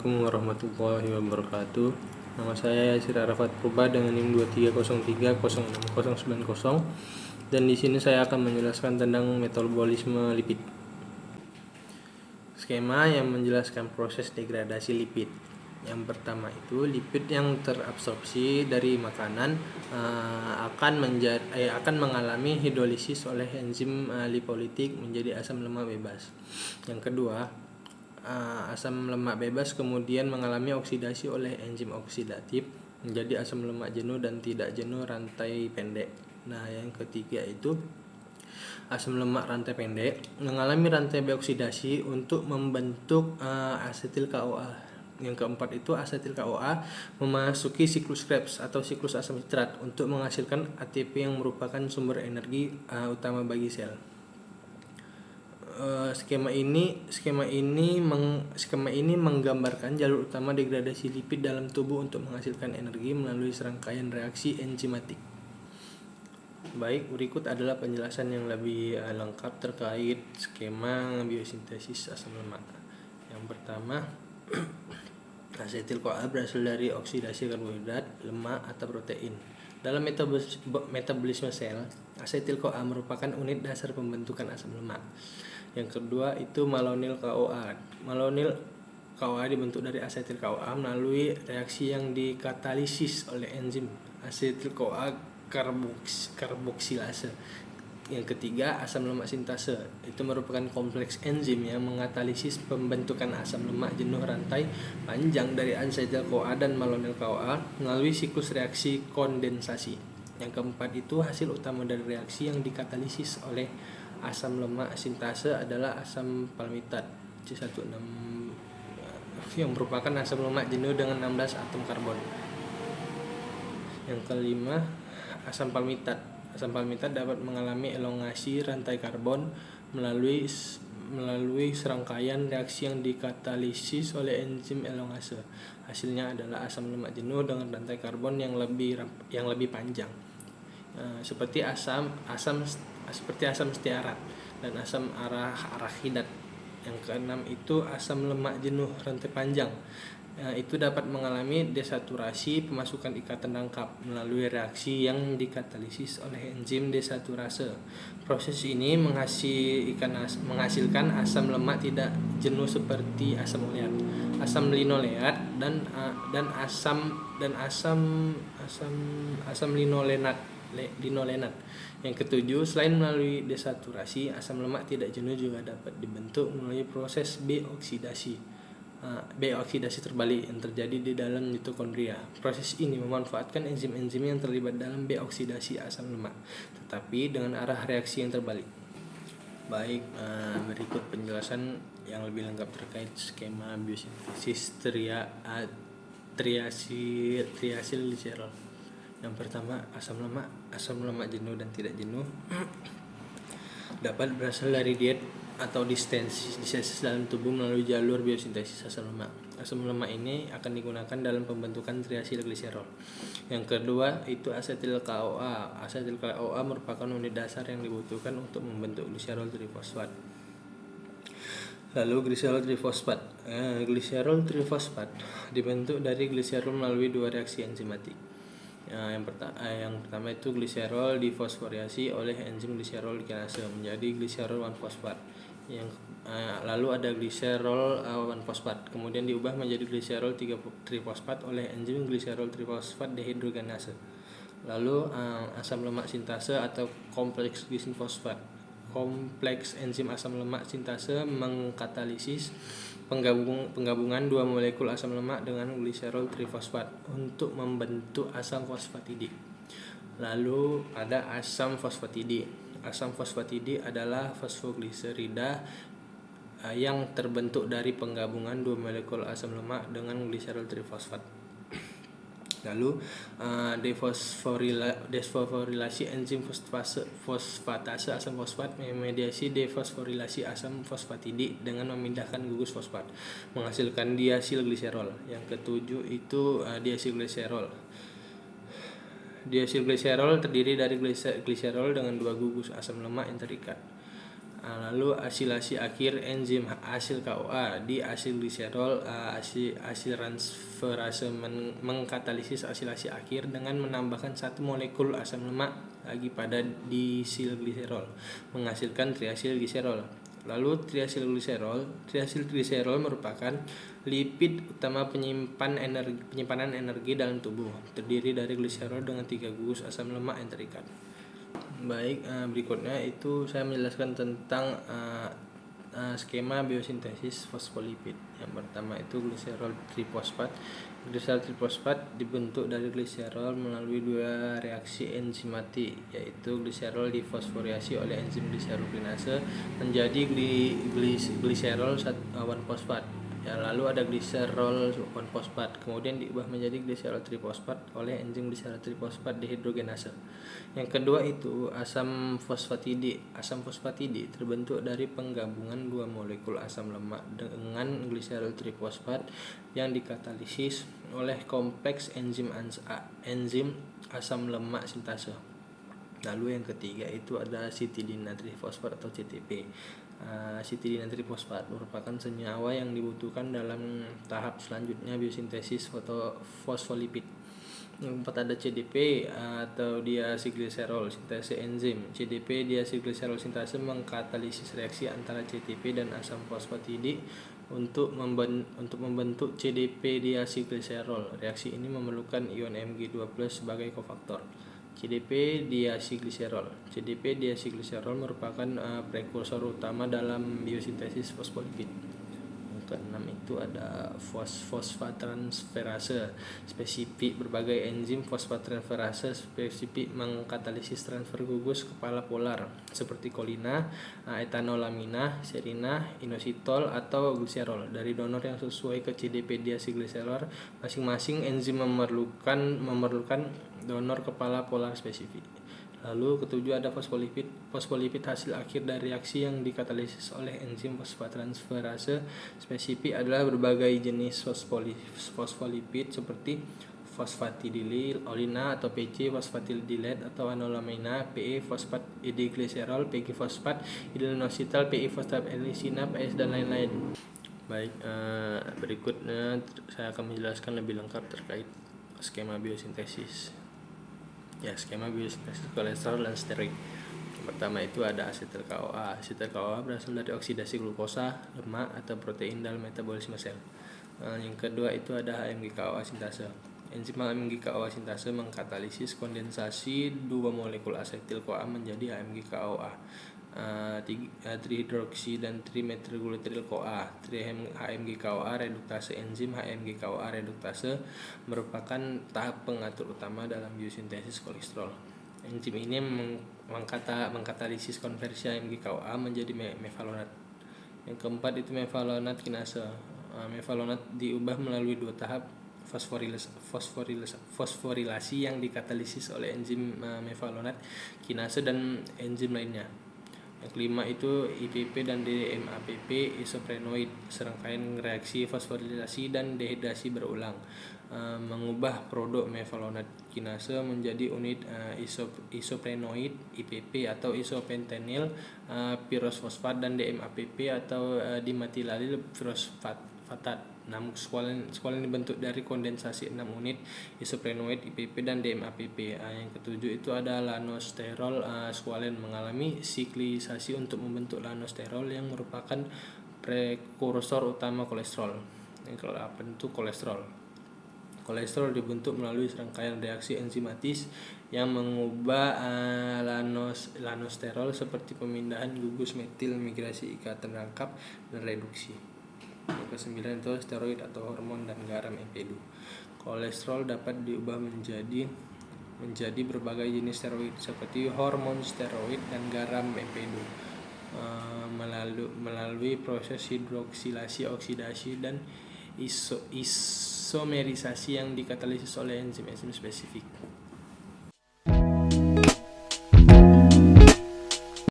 Assalamualaikum warahmatullahi wabarakatuh. Nama saya Yasir Arafat Purba dengan NIM 2303069090 dan di sini saya akan menjelaskan tentang metabolisme lipid. Skema yang menjelaskan proses degradasi lipid. Yang pertama itu lipid yang terabsorpsi dari makanan akan mengalami hidrolisis oleh enzim lipolitik menjadi asam lemak bebas. Yang kedua, asam lemak bebas kemudian mengalami oksidasi oleh enzim oksidatif menjadi asam lemak jenuh dan tidak jenuh rantai pendek. Nah, yang ketiga itu asam lemak rantai pendek mengalami rantai oksidasi untuk membentuk asetil CoA. Yang keempat itu asetil CoA memasuki siklus Krebs atau siklus asam citrat untuk menghasilkan ATP yang merupakan sumber energi utama bagi sel. Skema ini menggambarkan jalur utama degradasi lipid dalam tubuh untuk menghasilkan energi melalui serangkaian reaksi enzimatik. Baik, berikut adalah penjelasan yang lebih lengkap terkait skema biosintesis asam lemak. Yang pertama, asetil CoA berasal dari oksidasi karbohidrat, lemak, atau protein. Dalam metabolisme sel, asetil CoA merupakan unit dasar pembentukan asam lemak. Yang kedua itu malonyl CoA. Malonyl CoA dibentuk dari asetil CoA melalui reaksi yang dikatalisis oleh enzim asetil CoA karboksilase. Yang ketiga, asam lemak sintase. Itu merupakan kompleks enzim yang mengatalisis pembentukan asam lemak jenuh rantai panjang dari asetil CoA dan malonyl CoA melalui siklus reaksi kondensasi. Yang keempat itu hasil utama dari reaksi yang dikatalisis oleh asam lemak sintase adalah asam palmitat C16 yang merupakan asam lemak jenuh dengan 16 atom karbon. Yang kelima, asam palmitat. Asam palmitat dapat mengalami elongasi rantai karbon melalui serangkaian reaksi yang dikatalisis oleh enzim elongase. Hasilnya adalah asam lemak jenuh dengan rantai karbon yang lebih panjang. Seperti asam stearat dan asam arahidat. Yang keenam itu asam lemak jenuh rantai panjang. Itu dapat mengalami desaturasi pemasukan ikatan tangkap melalui reaksi yang dikatalisis oleh enzim desaturase. Proses ini menghasilkan asam lemak tidak jenuh seperti asam oleat, asam linoleat dan asam linolenat. Yang ketujuh, selain melalui desaturasi, asam lemak tidak jenuh juga dapat dibentuk melalui proses B-oksidasi terbalik yang terjadi di dalam mitokondria. Proses ini memanfaatkan enzim-enzim yang terlibat dalam B-oksidasi asam lemak, tetapi dengan arah reaksi yang terbalik. Baik, berikut penjelasan yang lebih lengkap terkait skema biosintesis triasil gliserol. Yang pertama, asam lemak jenuh dan tidak jenuh dapat berasal dari diet atau disintesis dalam tubuh melalui jalur biosintesis asam lemak. Asam lemak ini akan digunakan dalam pembentukan triasil gliserol. Yang kedua itu asetil CoA. Asetil CoA merupakan unit dasar yang dibutuhkan untuk membentuk gliserol trifosfat. Lalu gliserol trifosfat. Gliserol trifosfat dibentuk dari gliserol melalui dua reaksi enzimatik. Yang pertama itu gliserol difosforilasi oleh enzim gliserol kinase menjadi gliserol 1-fosfat. Lalu ada gliserol 1-fosfat, kemudian diubah menjadi gliserol 3-trifosfat oleh enzim gliserol trifosfat dehidrogenase. Lalu asam lemak sintase atau kompleks glisifosfat. Kompleks enzim asam lemak sintase mengkatalisis penggabungan dua molekul asam lemak dengan gliserol trifosfat untuk membentuk asam fosfatida. Lalu ada asam fosfatida. Asam fosfatida adalah fosfogliserida yang terbentuk dari penggabungan dua molekul asam lemak dengan gliserol trifosfat. Lalu defosforilasi enzim fosfatase asam fosfat memediasi defosforilasi asam fosfatida dengan memindahkan gugus fosfat menghasilkan diasil gliserol. Yang ketujuh itu diasil gliserol. Diasil gliserol terdiri dari gliserol dengan dua gugus asam lemak yang terikat. Lalu asilasi akhir enzim asil KOA di asil gliserol, asil transferase mengkatalisis asilasi akhir dengan menambahkan satu molekul asam lemak lagi pada disilgliserol menghasilkan triasil gliserol. Lalu triasil gliserol merupakan lipid utama penyimpanan energi dalam tubuh, terdiri dari gliserol dengan 3 gugus asam lemak yang terikat. Baik, berikutnya itu saya menjelaskan tentang skema biosintesis fosfolipid. Yang pertama itu gliserol trifosfat. Gliserol trifosfat dibentuk dari gliserol melalui 2 reaksi enzimatik, yaitu gliserol difosforilasi oleh enzim gliserulkinase menjadi gliserol 1-fosfat. Ya, lalu ada gliserol 1-fosfat, kemudian diubah menjadi gliserol trifosfat oleh enzim gliserol trifosfat dehidrogenase. Yang kedua itu asam fosfatida. Asam fosfatida terbentuk dari penggabungan 2 molekul asam lemak dengan gliserol trifosfat yang dikatalisis oleh kompleks enzim asam lemak sintase. Lalu yang ketiga itu ada sitidina trifosfat atau CTP. Sitidina trifosfat merupakan senyawa yang dibutuhkan dalam tahap selanjutnya biosintesis fosfolipid. Yang keempat ada CDP atau diacylglycerol sintase enzim. CDP diacylglycerol sintase mengkatalisis reaksi antara CTP dan asam fosfatida untuk membentuk CDP diacylglycerol. Reaksi ini memerlukan ion Mg2+ sebagai kofaktor. CDP diacylglycerol merupakan prekursor utama dalam biosintesis fosfolipid. Yang keenam itu ada fosfattransferase spesifik. Berbagai enzim fosfattransferase spesifik mengkatalisis transfer gugus kepala polar seperti kolina, etanolamina, serina, inositol atau gliserol dari donor yang sesuai ke CDP diacylglycerol. Masing-masing enzim memerlukan donor kepala polar spesifik. Lalu ketujuh ada fosfolipid. Fosfolipid hasil akhir dari reaksi yang dikatalisis oleh enzim fosfattransferase spesifik adalah berbagai jenis fosfolipid seperti fosfatidilolina atau PC, fosfatidilate atau anolamina, PE fosfat gliserol, PG fosfat inositol, PE fosfat lisina, PS dan lain-lain. Baik, berikutnya saya akan menjelaskan lebih lengkap terkait skema biosintesis. Ya, skema biosintesis kolesterol dan steroid. Yang pertama itu ada asetil CoA. Asetil CoA berasal dari oksidasi glukosa, lemak atau protein dalam metabolisme sel. Yang kedua itu ada HMG-CoA sintase. Enzim HMG-CoA sintase mengkatalisis kondensasi 2 molekul asetil CoA menjadi HMG-CoA. Trihidroksi dan trimetylglutaril CoA. HMG-CoA reduktase. Enzim HMG-CoA reduktase merupakan tahap pengatur utama dalam biosintesis kolesterol. Enzim ini mengkatalisis konversi HMG-CoA menjadi mevalonat. Yang keempat itu mevalonat kinase. Mevalonat diubah melalui 2 tahap fosforilasi yang dikatalisis oleh enzim mevalonat kinase dan enzim lainnya. Yang kelima itu IPP dan DMAPP isoprenoid, serangkaian reaksi fosforilasi dan dehidrasi berulang mengubah produk mevalonat kinase menjadi unit isoprenoid IPP atau isopentenyl pirosfosfat dan DMAPP atau dimetilalil pirosfatat. Sekualen dibentuk dari kondensasi 6 unit isoprenoid IPP dan DMAPP. Yang ketujuh itu ada lanosterol. Sekualen mengalami siklisasi untuk membentuk lanosterol yang merupakan prekursor utama kolesterol. Yang ke-8 itu kolesterol. Kolesterol dibentuk melalui serangkaian reaksi enzimatis yang mengubah lanosterol seperti pemindahan gugus metil, migrasi ikatan rangkap, dan reduksi. Yang ke-9 itu steroid atau hormon dan garam empedu. Kolesterol dapat diubah menjadi berbagai jenis steroid seperti hormon steroid dan garam empedu melalui proses hidroksilasi, oksidasi, dan isomerisasi yang dikatalisis oleh enzim spesifik.